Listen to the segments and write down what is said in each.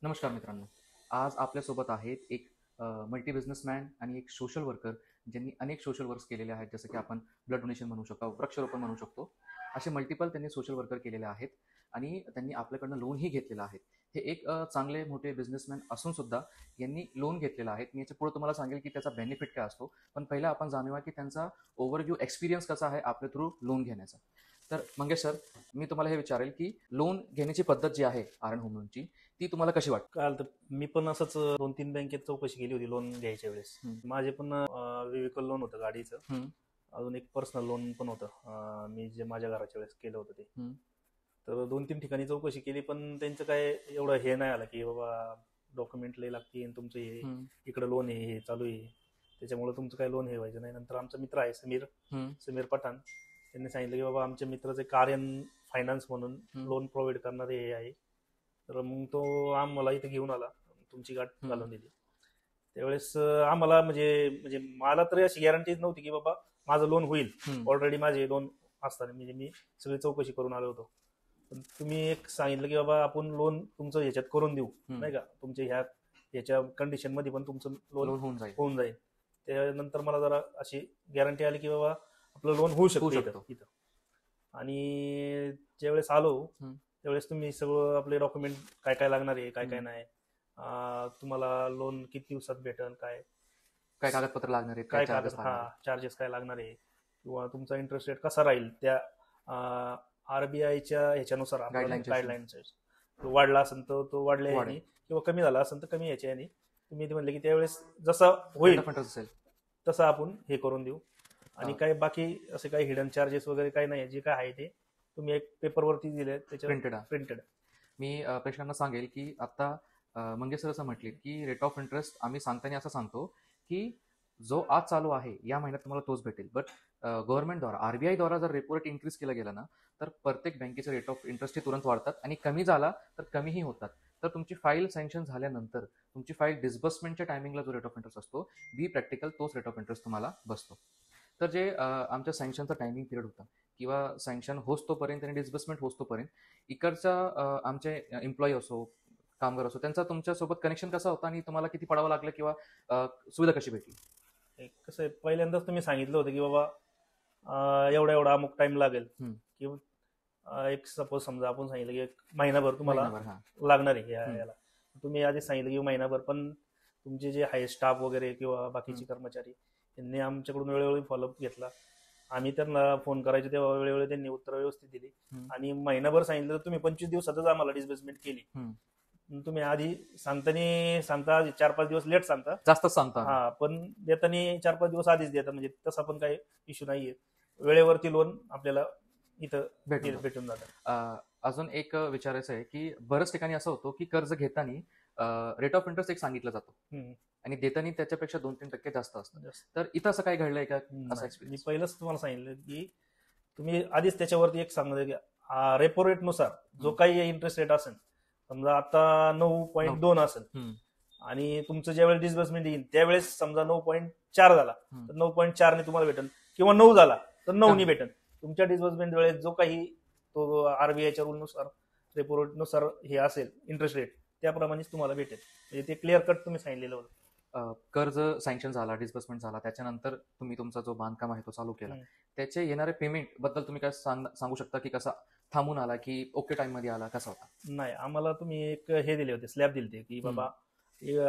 नमस्कार मित्रांनो. आज आपल्यासोबत आहेत एक मल्टी बिझनेसमॅन आणि एक सोशल वर्कर ज्यांनी अनेक सोशल वर्क्स केलेले आहेत. जसं की आपण ब्लड डोनेशन म्हणू शकतो, वृक्षारोपण म्हणू शकतो. असे मल्टिपल त्यांनी सोशल वर्कर केलेले आहेत आणि त्यांनी आपल्याकडनं लोनही घेतलेलं आहे. हे एक चांगले मोठे बिझनेसमॅन असून सुद्धा यांनी लोन घेतलेलं आहे. मी याच्या पुढे तुम्हाला सांगेल की त्याचा बेनिफिट काय असतो. पण पहिला आपण जाणूया की त्यांचा ओव्हरव्ह्यू एक्सपिरियन्स कसा आहे आपल्या थ्रू लोन घेण्याचा. तर मंगेश सर, मी तुम्हाला हे विचारेल की लोन घेण्याची पद्धत जी आहे आर होम लोनची, ती तुम्हाला कशी वाटते? काल तर मी पण असंच 2-3 बँकेत चौकशी केली होती लोन घ्यायच्या वेळेस. माझे पण व्हेहिकल लोन होतं गाडीचं. अजून एक पर्सनल लोन पण होतं. मी जे माझ्या घराच्या वेळेस केलं होतं ते. तर 2-3 ठिकाणी चौकशी केली, पण त्यांचं काय एवढं हे नाही आलं की बाबा डॉक्युमेंट लय लागतील, तुमचं हे इकडं लोन आहे, हे चालू आहे, त्याच्यामुळे तुमचं काय लोन हे व्हायचं नाही. नंतर आमचा मित्र आहे समीर पठाण, त्यांनी सांगितलं की बाबा आमच्या मित्राचे आर्यन फायनान्स म्हणून लोन प्रोव्हाइड करणारे हे आहे. तर मग तो आम्हाला इथे घेऊन आला, तुमची गाठ घालून दिली. त्यावेळेस आम्हाला म्हणजे म्हणजे मला तरी अशी गॅरंटी नव्हती की बाबा माझं लोन होईल. ऑलरेडी माझे लोन असताना म्हणजे मी सगळी चौकशी करून आलो होतो. पण तुम्ही एक सांगितलं की बाबा आपण लोन तुमचं ह्याच्यात करून देऊ, नाही का, तुमच्या ह्याच्या कंडिशन मध्ये पण तुमचं लोन होऊन जाईल. त्यानंतर मला जरा अशी गॅरंटी आली की बाबा आपलं लोन होऊ शकतं इथं. आणि ज्यावेळेस आलो त्यावेळेस तुम्ही सगळं आपले डॉक्युमेंट काय काय लागणार आहे, काय काय नाही, तुम्हाला लोन किती दिवसात भेटेल, काय काय कागदपत्र लागणार आहेत, काय कागद, चार्जेस काय लागणार आहे, किंवा तुमचा इंटरेस्ट रेट कसा राहील त्या आरबीआयच्या ह्याच्यानुसार गाईडलाईन्स वाढला असेल तर तो वाढल्या याने, किंवा कमी झाला असेल तर कमी याच्या याने. तुम्ही म्हणले की त्यावेळेस जसं होईल तसं आपण हे करून देऊ. आणि काय बाकी असे काही हिडन चार्जेस वगैरे काही नाही, जे काय आहे ते तुम्ही एक पेपरवरती दिले त्याच्या प्रिंटेड. मी प्रेक्षकांना सांगेल की आता मंगेश सर असं म्हटले की रेट ऑफ इंटरेस्ट आम्ही सांगताना असं सांगतो की जो आज चालू आहे या महिन्यात तुम्हाला तोच भेटेल. बट गव्हर्नमेंटद्वारा आरबीआय द्वारा जर रेपो रेट इन्क्रीज केला गेला ना, तर प्रत्येक बँकेचे रेट ऑफ इंटरेस्ट तुरंत वाढतात आणि कमी झाला तर कमीही होतात. तर तुमची फाईल सँक्शन झाल्यानंतर तुमची फाईल डिस्बर्समेंटच्या टायमिंगला जो रेट ऑफ इंटरेस्ट असतो, बी प्रॅक्टिकल तोच रेट ऑफ इंटरेस्ट तुम्हाला बसतो. तर जे आमच्या सँक्शनचा टायमिंग पिरियड होता किंवा सँक्शन होस तोपर्यंत आणि डिस्बर्समेंट होस तोपर्यंत इकडचा आमचे एम्प्लॉई असो, कामगार असो, त्यांचा तुमच्यासोबत कनेक्शन कसा होता आणि तुम्हाला किती पडावं लागलं किंवा सुविधा कशी भेटली? कसं आहे, पहिल्यांदाच तुम्ही सांगितलं होतं की बाबा एवढा एवढा अमुक टाइम लागेल, किंवा एक सपोज समजा आपण सांगितलं की एक महिनाभर तुम्हाला लागणार आहे याला. तुम्ही आधी सांगितलं की महिनाभर, पण तुमचे जे आहे स्टाफ वगैरे किंवा बाकीचे कर्मचारी यांनी आमच्याकडून वेळोवेळी फॉलोअप घेतला. आम्ही त्यांना फोन करायचो तेव्हा वेळोवेळी त्यांनी उत्तर व्यवस्थित दिली. आणि महिनाभर सांगितलं तर तुम्ही 25 दिवसातच आम्हाला डिस्बर्समेंट केली. तुम्ही आधी सांगता 4-5 दिवस लेट सांगता, जास्त सांगता, पण देताना 4-5 दिवस आधीच देता, म्हणजे तसा पण काही इश्यू नाहीये. वेळेवरती लोन आपल्याला इथं भेटून जातं. अजून एक विचारायचं आहे की बऱ्याच ठिकाणी असं होतं की कर्ज घेताना रेट ऑफ इंटरेस्ट एक सांगितलं जातो आणि देताना त्याच्यापेक्षा 2-3% जास्त असतं. तर इथं असं काय घडलंय का? मी पहिलंच तुम्हाला सांगितलं की तुम्ही आधीच त्याच्यावरती एक सांगितलं की रेपो रेट नुसार जो काही इंटरेस्ट रेट असेल, समजा आता 9.2 असेल आणि तुमचं ज्यावेळेस डिस्बर्समेंट येईल त्यावेळेस समजा 9.4 झाला तर 9.4 ने तुम्हाला भेटेल, किंवा 9 झाला तर 9 ने भेटेल. तुमच्या डिस्बर्समेंट वेळेस जो काही तो आरबीआयच्या रूल नुसार रेपो रेट नुसार हे असेल इंटरेस्ट रेट, त्याप्रमाणेच तुम्हाला भेटेल. म्हणजे ते क्लिअर कट तुम्ही सांगितलेलं होतं. कर्ज सँक्शन झाला, डिस्बर्समेंट झाला, त्याच्यानंतर तुम्ही तुमचा जो बांधकाम आहे तो चालू केला, त्याचे येणारे पेमेंट बद्दल तुम्ही काय सांगू शकता की कसा थांबून आला की ओके टाइम मध्ये आला, कसा होता? नाही, आम्हाला तुम्ही एक हे दिले होते, स्लॅब दिले होते की बाबा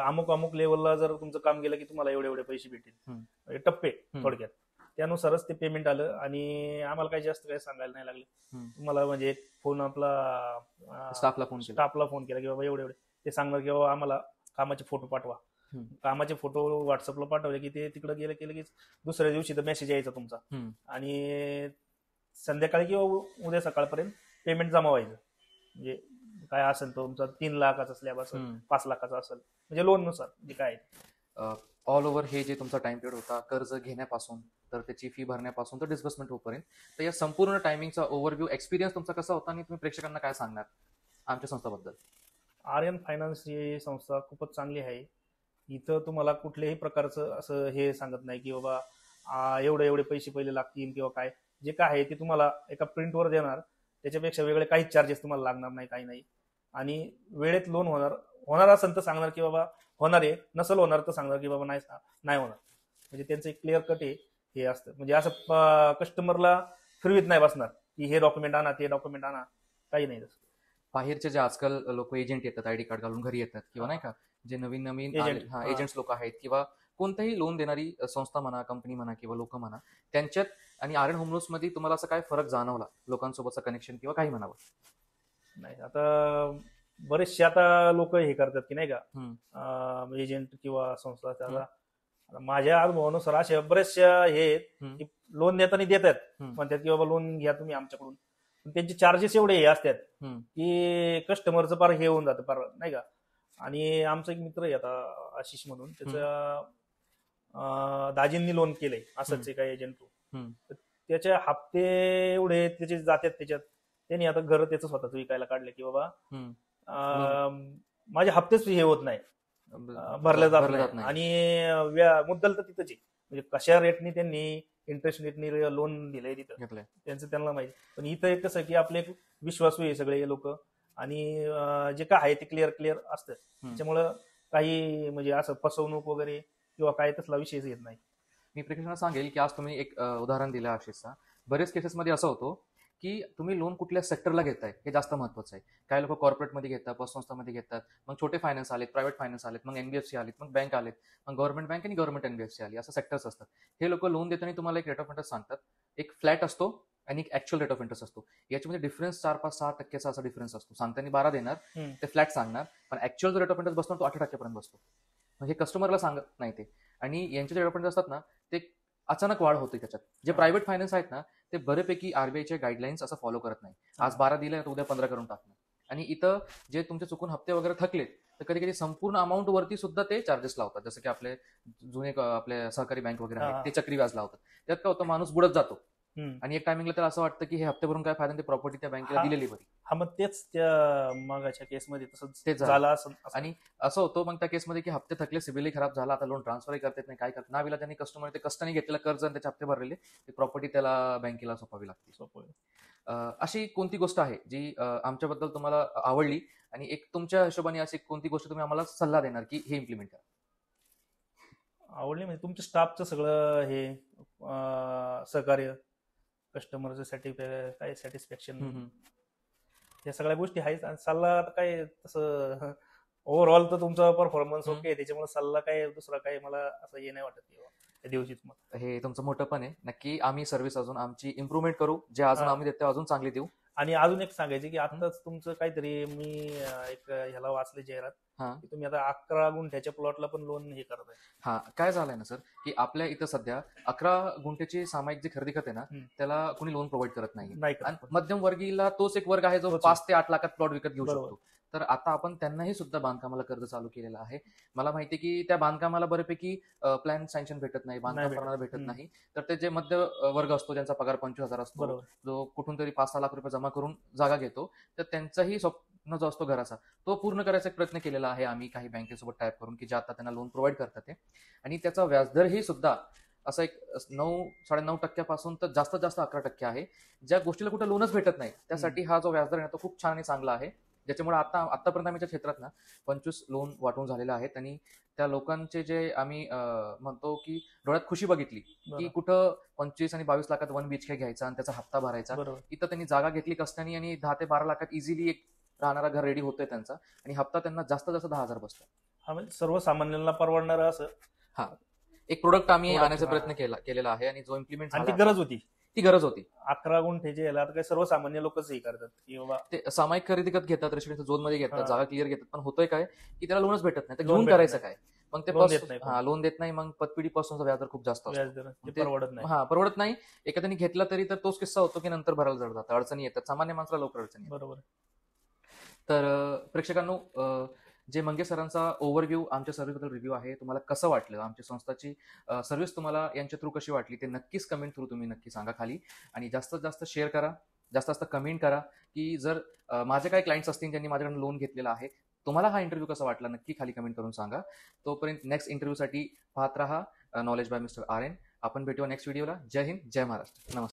अमुक अमुक लेवलला जर तुमचं काम गेलं की तुम्हाला एवढे एवढे पैसे भेटतील, म्हणजे टप्पे थोडक्यात. त्यानुसारच ते पेमेंट आलं आणि आम्हाला काही जास्त काही सांगायला नाही लागले. तुम्हाला म्हणजे एक फोन आपला स्टाफला फोन केला की बाबा एवढे एवढे, ते सांगणार की बाबा आम्हाला कामाचे फोटो पाठवा. कामाचे फोटो व्हॉट्सअपला पाठवले की ते तिकडे गेले की दुसऱ्या दिवशी तर मेसेज यायचा तुमचा, आणि संध्याकाळी किंवा उद्या सकाळपर्यंत पेमेंट जमा व्हायचं. म्हणजे काय असेल तो तुमचा 3 लाखाचा स्लॅब असेल, 5 लाखाचा असेल, म्हणजे लोन नुसार जे काय. ऑल ओव्हर हे जे तुमचा टाइम पिरियड होता, कर्ज घेण्यापासून तर त्याची फी भरण्यापासून तर डिस्बर्समेंट होईपर्यंत, तर या संपूर्ण टायमिंगचा ओव्हरव्ह्यू एक्सपिरियन्स तुमचा कसा होता आणि तुम्ही प्रेक्षकांना काय सांगणार आमच्या संस्थेबद्दल? आर्यन फायनान्स ही संस्था खूपच चांगली आहे. इथं तुम्हाला कुठल्याही प्रकारचं असं हे सांगत नाही की बाबा एवढे एवढे पैसे पहिले लागतील किंवा काय. जे काय आहे ते तुम्हाला एका प्रिंटवर देणार, त्याच्यापेक्षा वेगळे काहीच चार्जेस तुम्हाला लागणार नाही, काही नाही. आणि वेळेत लोन होणार असेल तर सांगणार की बाबा होणार आहे, नसेल होणार तर सांगणार की बाबा नाही होणार. म्हणजे त्यांचं एक क्लिअर कट हे असतं. म्हणजे असं कस्टमरला फिरवीत नाही बसणार की हे डॉक्युमेंट आणा ते डॉक्युमेंट आणा, काही नाही तसं. बाहेरचे जे आजकाल लोक एजंट येतात, आयडी कार्ड घालून घरी येतात किंवा नाही का, जे नवीन नवीन एजंट्स लोक आहेत किंवा कोणताही लोन देणारी संस्था म्हणा, कंपनी म्हणा किंवा लोक म्हणा, त्यांच्यात आणि आर्यन होम लोन्स मध्ये तुम्हाला असं काय फरक जाणवला, लोकांसोबतचं कनेक्शन किंवा काही म्हणावं? नाही, आता बरेचसे आता लोक हे करतात की नाही का, एजंट किंवा संस्था. आता माझ्या अनुभवानुसार अशा बरेचशा हे आहेत की लोन देताना देतात, म्हणतात की बाबा लोन घ्या तुम्ही आमच्याकडून, पण त्यांचे चार्जेस एवढे हे असतात की कस्टमरचं पार हे होऊन जातं पार, नाही का. आणि आमचा एक मित्र आहे आता आशिष म्हणून, त्याचं दाजींनी लोन केलंय असंच एका एजंट थ्रू. त्याचे हप्ते एवढे त्याचे जातात त्याच्यात. त्यांनी आता घर त्याचं स्वतःच विकायला काढलं की बाबा माझे हप्तेच हे होत नाही, भरले जात नाही. आणि मुद्दल तर तिथंच आहे, म्हणजे कशा रेटनी त्यांनी इंटरेस्ट रेटनी लोन दिलंय तिथं त्यांचं त्यांना माहिती. पण इथं एक कसं की आपले विश्वासू आहे सगळे लोक, आणि जे काय आहे ते क्लिअर असतं. त्याच्यामुळं काही म्हणजे असं फसवणूक वगैरे किंवा काय तसला विषयच येत नाही. मी प्रेक्षकांना सांगेल की आज तुम्ही एक उदाहरण दिलं आशिषचा. बरेच केसेसमध्ये असं होतं की तुम्ही लोन कुठल्या सेक्टरला घेताय हे जास्त महत्वाचं आहे. काही लोक कॉर्पोरेटमध्ये घेतात, पतसंस्थामध्ये घेतात, मग छोटे फायनान्स आलेत, प्रायव्हेट फायनान्स आलेत, मग एनबीएफसी आलेत, मग बँक आलेत, मग गव्हर्नमेंट बँक आणि गव्हर्नमेंट एनबीएफसी आली, असं सेक्टर्स असतात. हे लोक लोन देताना तुम्हाला एक रेट ऑफ इंटरेस्ट सांगतात, एक फ्लॅट असतो आणि एक ऍक्च्युअल रेट ऑफ इंटरेस्ट असतो. याच्यामध्ये डिफरन्स 4-5-6% असा डिफरन्स असतो. सांगताना 12 देणार, ते फ्लॅट सांगणार, पण ऍक्च्युअल जो रेट ऑफ इंटरेस्ट बसतो तो 18% पर्यंत बसतो. मग हे कस्टमरला सांगत नाही ते. आणि यांचे जे रेट ऑफ इंटरेस्ट असतात ना, ते अचानक वाढ होते त्याच्यात. जे प्रायव्हेट फायनान्स आहेत ना, ते बरेपैकी आरबीआयचे गाईडलाईन्स असं फॉलो करत नाही. आज 12 दिले तर उद्या 15 करून टाकणार. आणि इथं जे तुमचे चुकून हप्ते वगैरे थकलेत तर कधी कधी संपूर्ण अमाऊंट वरती सुद्धा ते चार्जेस लावतात. जसं की आपले जुने आपले सहकारी बँक वगैरे आहेत ते चक्री व्याज लावतात. त्यात काय होतं, माणूस बुडत जातो आणि एक टायमिंगला त्याला असं वाटतं की हे हप्ते भरून काय फायदा, ते प्रॉपर्टी त्या बँकेला दिलेली बरी. मग तेच त्या मागाच्या केसमध्ये तसंच झालं असं. आणि असं होतं मग त्या केसमध्ये की हप्ते थकले, सिबिलही खराब झाला, आता लोन ट्रान्सफरही करता येत नाही, काय करत नाविला त्यांनी कस्टमर ते कष्टाने घेतलेलं कर्ज आणि त्याचे हप्ते भरलेले ते प्रॉपर्टी त्याला बँकेला सोपावी लागते. अशी कोणती गोष्ट आहे जी आमच्याबद्दल तुम्हाला आवडली आणि एक तुमच्या हिशोबाने अशी कोणती गोष्ट तुम्ही आम्हाला सल्ला देणार की हे इम्प्लिमेंट करा? आवडली म्हणजे तुमच्या स्टाफचं सगळं हे सहकार्य, कस्टमरचं सॅटिस्फॅक्शन, या सगळ्या गोष्टी आहेत. आणि सल्ला काय तसं ओव्हरऑल तर तुमचा परफॉर्मन्स ओके, त्याच्यामुळे सल्ला काय दुसरा काय मला असं हे नाही वाटत त्या दिवशीच. मग हे तुमचं मोठं पण आहे. नक्की आम्ही सर्व्हिस अजून आमची इम्प्रूव्हमेंट करू, जे अजून आम्ही देतो अजून चांगली देऊ. आणि अजून एक सांगायचे की आताच तुमचं काहीतरी मी एक ह्याला वाचले जाहिरात की तुम्ही आता 11 गुंठ्याच्या प्लॉटला पण लोन हे करताय. हा, काय झालंय ना सर की आपल्या इथं सध्या 11 गुंठ्याची सामायिक जी खरेदी खत आहे ना, त्याला कोणी लोन प्रोव्हाइड करत नाही. मध्यम वर्गीला तोच एक वर्ग आहे जो 5 ते 8 लाखात प्लॉट विकत घेऊ शकतो. तर आता आपण त्यांनाही सुद्धा बांधकामाला कर्ज चालू केलेलं आहे. मला माहिती आहे की त्या बांधकामाला बऱ्यापैकी प्लॅन सँक्शन भेटत नाही, बांधकाम करणारा भेटत नाही. तर ते जे मध्य वर्ग असतो ज्यांचा पगार 25,000 असतो, जो कुठून तरी 5-6 लाख रुपये जमा करून जागा घेतो, तर त्यांचाही स्वप्न जो असतो घराचा तो पूर्ण करायचा एक प्रयत्न केलेला आहे आम्ही काही बँकेसोबत टाईप करून, की जे आता त्यांना लोन प्रोव्हाइड करतात ते. आणि त्याचा व्याजदरही सुद्धा असा एक 9-9.5% तर जास्तीत जास्त 11% आहे. ज्या गोष्टीला कुठे लोनच भेटत नाही त्यासाठी हा जो व्याजदर आहे तो खूप छान आणि चांगला आहे. ज्याच्यामुळे आतापर्यंत आम्ही क्षेत्रात ना 25 लोन वाटून झालेले आहेत. आणि त्या लोकांचे जे आम्ही म्हणतो की डोळ्यात खुशी बघितली की कुठं 25 आणि 22 लाखात 1 BHK घ्यायचा आणि त्याचा हप्ता भरायचा. इथं त्यांनी जागा घेतली कष्टाने आणि 10 ते 12 लाखात इझिली एक राहणारा घर रेडी होतोय त्यांचा, आणि हप्ता त्यांना जास्त 10,000 बसतो. हा, म्हणजे सर्वसामान्यांना परवडणार असं एक प्रोडक्ट आम्ही आणण्याचा प्रयत्न केलेला आहे. आणि जो इम्प्लिमेंट ती गरज होती. 11 गुंठ्याचे याला आता काही सर्वसामान्य लोकच हे करतात की बाबा ते सामायिक खरेदी घेतात, रेसिडेन्शियल झोन मध्ये घेतात, जागा क्लिअर घेतात, पण होतोय काय की त्याला लोनच भेटत नाही, तर घेऊन करायचं काय? मग ते लोन देत नाही, मग पतपिढी पासून व्याजदर खूप जास्त परवडत नाही. एखाद्याने घेतला तरी तर तोच किस्सा होतो की नंतर भरायला जड जातं, अडचणी येतात, सामान्य माणसाला लवकर अडचणी. बरोबर. तर प्रेक्षकांनो, जे मंगे सरांचा ओव्हरव्ह्यू आमच्या सर्व्हिसबद्दल रिव्ह्यू आहे, तुम्हाला कसं वाटलं, आमच्या संस्थाची सर्व्हिस तुम्हाला यांच्या थ्रू कशी वाटली, ते नक्कीच कमेंट थ्रू तुम्ही नक्की सांगा खाली. आणि जास्तीत जास्त शेअर करा, जास्तीत जास्त कमेंट करा की जर माझे काही क्लायंट्स असतील ज्यांनी माझ्याकडून लोन घेतलेला आहे, तुम्हाला हा इंटरव्ह्यू कसा वाटला नक्की खाली कमेंट करून सांगा. तोपर्यंत नेक्स्ट इंटरव्ह्यूसाठी पाहत राहा नॉलेज बाय मिस्टर आर्यन. आपण भेटूया नेक्स्ट व्हिडिओला. जय हिंद, जय महाराष्ट्र. नमस्कार.